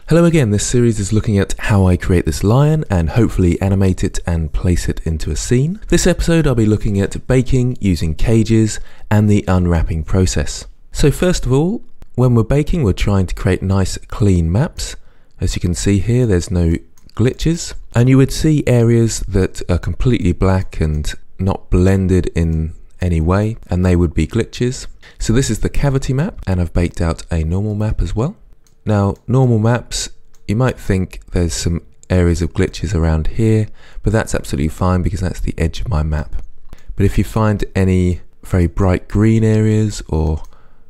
Hello again, this series is looking at how I create this lion and hopefully animate it and place it into a scene. This episode I'll be looking at baking using cages and the unwrapping process. So first of all, when we're baking we're trying to create nice clean maps. As you can see here there's no glitches, and you would see areas that are completely black and not blended in any way, and they would be glitches. So this is the cavity map, and I've baked out a normal map as well. Now, normal maps, you might think there's some areas of glitches around here, but that's absolutely fine because that's the edge of my map. But if you find any very bright green areas or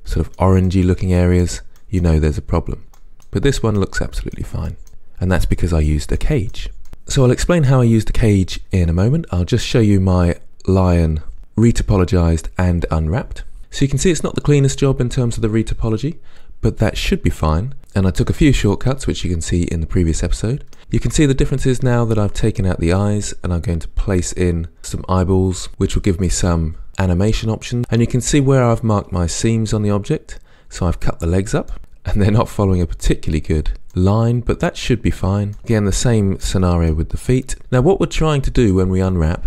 sort of orangey looking areas, you know there's a problem. But this one looks absolutely fine, and that's because I used a cage. So I'll explain how I used a cage in a moment. I'll just show you my lion retopologized and unwrapped. So you can see it's not the cleanest job in terms of the retopology, but that should be fine. And I took a few shortcuts, which you can see in the previous episode. You can see the differences now that I've taken out the eyes, and I'm going to place in some eyeballs, which will give me some animation options. And you can see where I've marked my seams on the object. So I've cut the legs up, and they're not following a particularly good line, but that should be fine. Again, the same scenario with the feet. Now what we're trying to do when we unwrap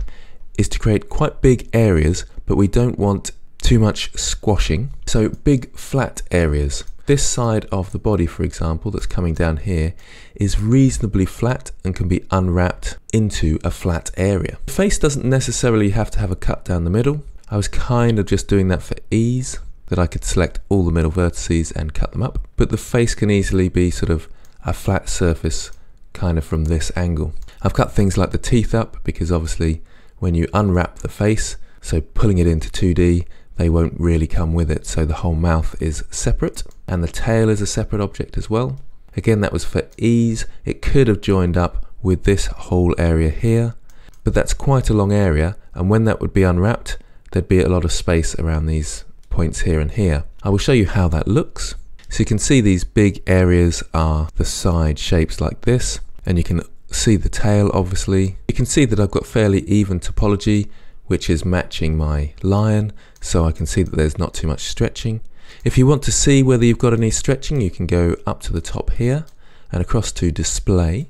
is to create quite big areas, but we don't want too much squashing. So big flat areas. This side of the body, for example, that's coming down here is reasonably flat and can be unwrapped into a flat area. The face doesn't necessarily have to have a cut down the middle. I was kind of just doing that for ease, that I could select all the middle vertices and cut them up. But the face can easily be sort of a flat surface kind of from this angle. I've cut things like the teeth up because obviously when you unwrap the face, so pulling it into 2D, they won't really come with it, so the whole mouth is separate, and the tail is a separate object as well. Again, that was for ease. It could have joined up with this whole area here, but that's quite a long area, and when that would be unwrapped, there'd be a lot of space around these points here and here. I will show you how that looks. So you can see these big areas are the side shapes like this, and you can see the tail obviously. You can see that I've got fairly even topology, which is matching my lion, so I can see that there's not too much stretching. If you want to see whether you've got any stretching, you can go up to the top here and across to display,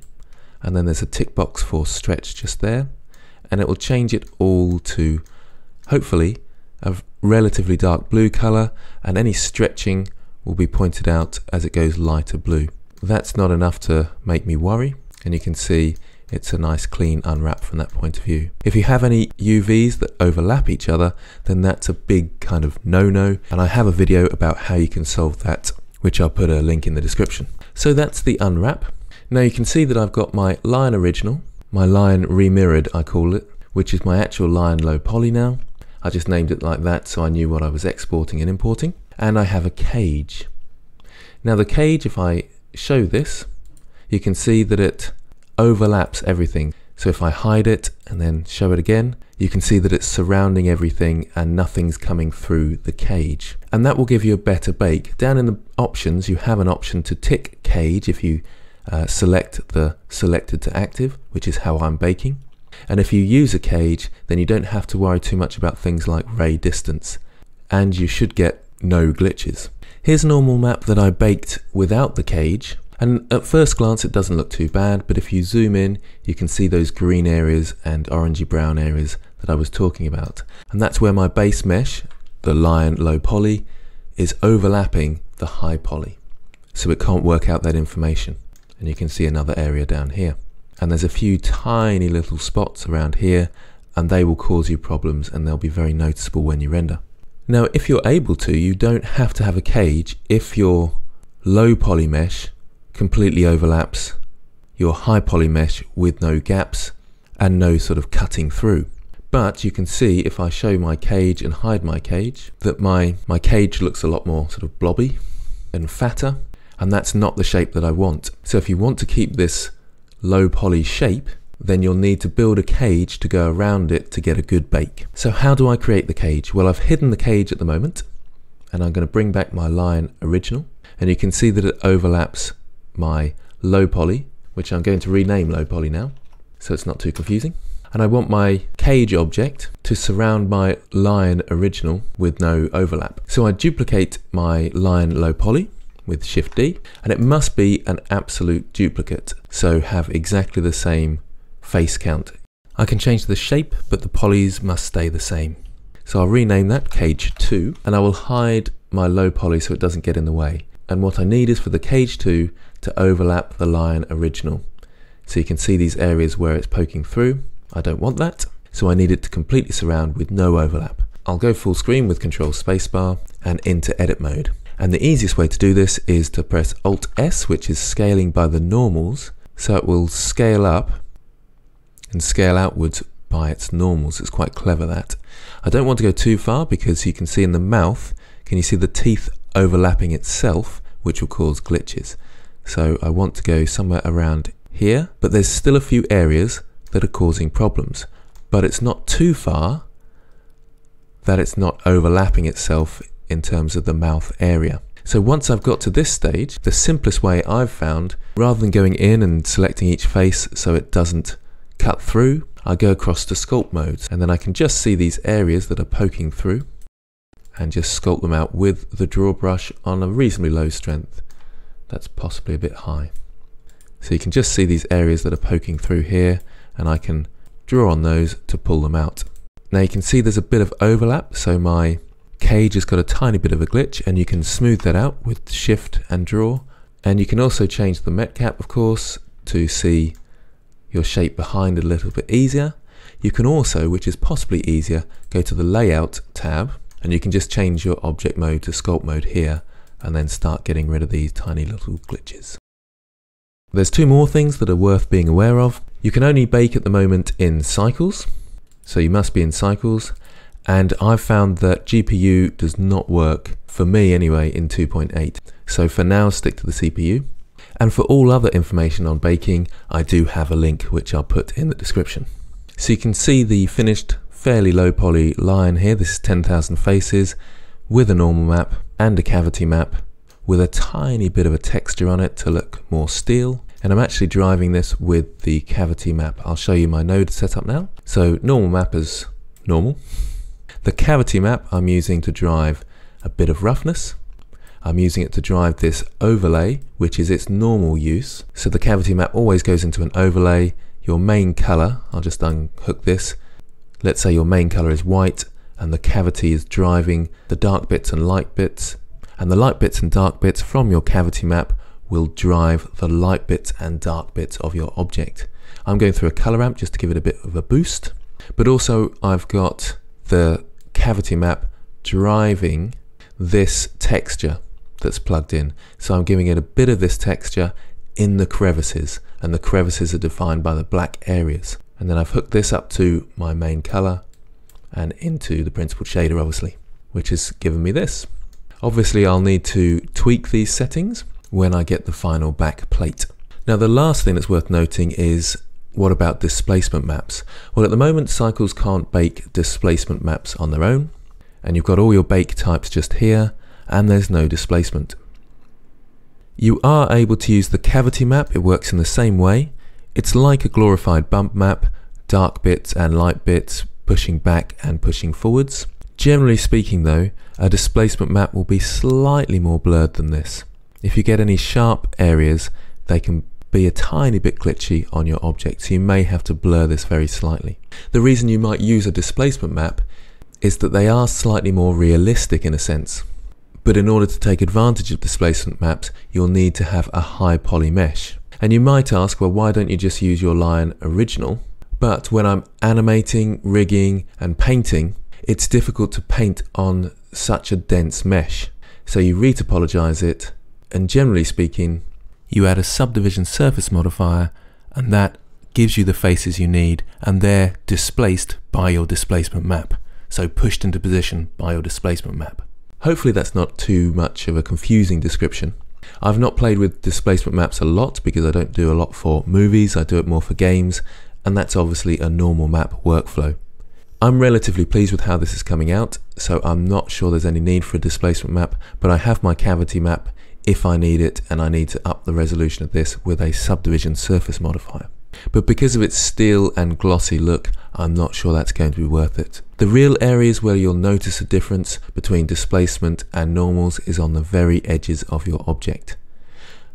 and then there's a tick box for stretch just there, and it will change it all to hopefully a relatively dark blue color, and any stretching will be pointed out as it goes lighter blue. That's not enough to make me worry, and you can see it's a nice clean unwrap from that point of view. If you have any UVs that overlap each other, then that's a big kind of no-no, and I have a video about how you can solve that, which I'll put a link in the description. So that's the unwrap. Now you can see that I've got my lion original, my lion remirrored I call it, which is my actual lion low poly now. I just named it like that so I knew what I was exporting and importing. And I have a cage. Now the cage, if I show this, you can see that it overlaps everything. So if I hide it and then show it again, you can see that it's surrounding everything and nothing's coming through the cage. And that will give you a better bake. Down in the options, you have an option to tick cage if you select the selected to active, which is how I'm baking. And if you use a cage, then you don't have to worry too much about things like ray distance, and you should get no glitches. Here's a normal map that I baked without the cage. And at first glance it doesn't look too bad, but if you zoom in you can see those green areas and orangey brown areas that I was talking about. And that's where my base mesh, the lion low poly, is overlapping the high poly. So it can't work out that information. And you can see another area down here. And there's a few tiny little spots around here, and they will cause you problems, and they'll be very noticeable when you render. Now if you're able to, you don't have to have a cage if your low poly mesh completely overlaps your high poly mesh with no gaps and no sort of cutting through. But you can see if I show my cage and hide my cage that my cage looks a lot more sort of blobby and fatter, and that's not the shape that I want. So if you want to keep this low poly shape, then you'll need to build a cage to go around it to get a good bake. So how do I create the cage? Well, I've hidden the cage at the moment, and I'm going to bring back my lion original, and you can see that it overlaps my low poly, which I'm going to rename low poly now so it's not too confusing. And I want my cage object to surround my lion original with no overlap. So I duplicate my lion low poly, with Shift D, and it must be an absolute duplicate, so have exactly the same face count. I can change the shape, but the polys must stay the same. So I'll rename that Cage 2, and I will hide my low poly so it doesn't get in the way. And what I need is for the Cage 2 to overlap the Lion original. So you can see these areas where it's poking through. I don't want that, so I need it to completely surround with no overlap. I'll go full screen with Control Spacebar and into edit mode. And the easiest way to do this is to press Alt S, which is scaling by the normals, so it will scale up and scale outwards by its normals. It's quite clever, that. I don't want to go too far because you can see in the mouth, can you see the teeth overlapping itself, which will cause glitches. So I want to go somewhere around here, but there's still a few areas that are causing problems, but it's not too far that it's not overlapping itself in terms of the mouth area. So once I've got to this stage, the simplest way I've found, rather than going in and selecting each face so it doesn't cut through, I go across to sculpt modes, and then I can just see these areas that are poking through and just sculpt them out with the draw brush on a reasonably low strength. That's possibly a bit high. So you can just see these areas that are poking through here, and I can draw on those to pull them out. Now you can see there's a bit of overlap, so my cage has got a tiny bit of a glitch, and you can smooth that out with Shift and Draw. And you can also change the Met Cap, of course, to see your shape behind a little bit easier. You can also, which is possibly easier, go to the Layout tab, and you can just change your object mode to sculpt mode here, and then start getting rid of these tiny little glitches. There's two more things that are worth being aware of. You can only bake at the moment in cycles, so you must be in cycles, and I've found that GPU does not work, for me anyway, in 2.8. So for now, stick to the CPU. And for all other information on baking, I do have a link which I'll put in the description. So you can see the finished fairly low poly lion here. This is 10,000 faces with a normal map and a cavity map with a tiny bit of a texture on it to look more steel. And I'm actually driving this with the cavity map. I'll show you my node setup now. So normal map is normal. The cavity map I'm using to drive a bit of roughness. I'm using it to drive this overlay, which is its normal use. So the cavity map always goes into an overlay. Your main color, I'll just unhook this. Let's say your main color is white and the cavity is driving the dark bits and light bits. And the light bits and dark bits from your cavity map will drive the light bits and dark bits of your object. I'm going through a color ramp just to give it a bit of a boost. But also I've got the cavity map driving this texture that's plugged in. So I'm giving it a bit of this texture in the crevices, and the crevices are defined by the black areas. And then I've hooked this up to my main color and into the principled shader, obviously, which has given me this. Obviously I'll need to tweak these settings when I get the final back plate. Now the last thing that's worth noting is, what about displacement maps? Well, at the moment cycles can't bake displacement maps on their own, and you've got all your bake types just here, and there's no displacement. You are able to use the cavity map. It works in the same way. It's like a glorified bump map, dark bits and light bits pushing back and pushing forwards. Generally speaking though, a displacement map will be slightly more blurred than this. If you get any sharp areas, they can be a tiny bit glitchy on your object, so you may have to blur this very slightly. The reason you might use a displacement map is that they are slightly more realistic in a sense. But in order to take advantage of displacement maps, you'll need to have a high poly mesh. And you might ask, well, why don't you just use your Lion original? But when I'm animating, rigging, and painting, it's difficult to paint on such a dense mesh. So you retopologize it, and generally speaking, you add a subdivision surface modifier, and that gives you the faces you need, and they're displaced by your displacement map. So pushed into position by your displacement map. Hopefully that's not too much of a confusing description. I've not played with displacement maps a lot because I don't do a lot for movies, I do it more for games, and that's obviously a normal map workflow. I'm relatively pleased with how this is coming out, so I'm not sure there's any need for a displacement map, but I have my cavity map if I need it, and I need to up the resolution of this with a subdivision surface modifier. But because of its steel and glossy look, I'm not sure that's going to be worth it. The real areas where you'll notice a difference between displacement and normals is on the very edges of your object.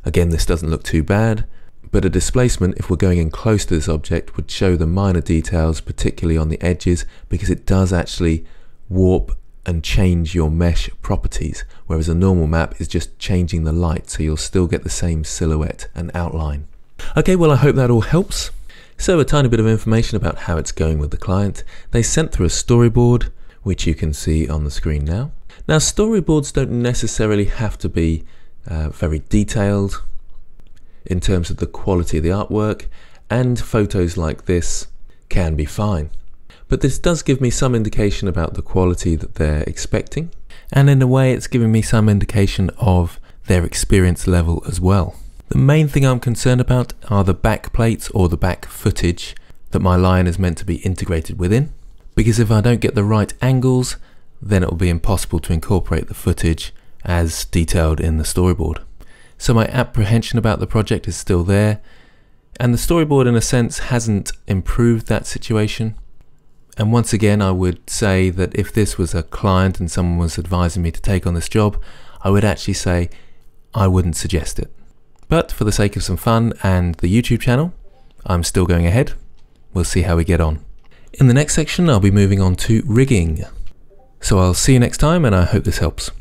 Again, this doesn't look too bad, but a displacement, if we're going in close to this object, would show the minor details, particularly on the edges, because it does actually warp and change your mesh properties, whereas a normal map is just changing the light, so you'll still get the same silhouette and outline. Okay, well, I hope that all helps. So a tiny bit of information about how it's going with the client. They sent through a storyboard, which you can see on the screen now. Now, storyboards don't necessarily have to be very detailed in terms of the quality of the artwork, and photos like this can be fine. But this does give me some indication about the quality that they're expecting, and in a way it's giving me some indication of their experience level as well. The main thing I'm concerned about are the back plates or the back footage that my lion is meant to be integrated within, because if I don't get the right angles, then it will be impossible to incorporate the footage as detailed in the storyboard. So my apprehension about the project is still there, and the storyboard in a sense hasn't improved that situation. And once again, I would say that if this was a client and someone was advising me to take on this job, I would actually say I wouldn't suggest it. But for the sake of some fun and the YouTube channel, I'm still going ahead. We'll see how we get on. In the next section, I'll be moving on to rigging. So I'll see you next time, and I hope this helps.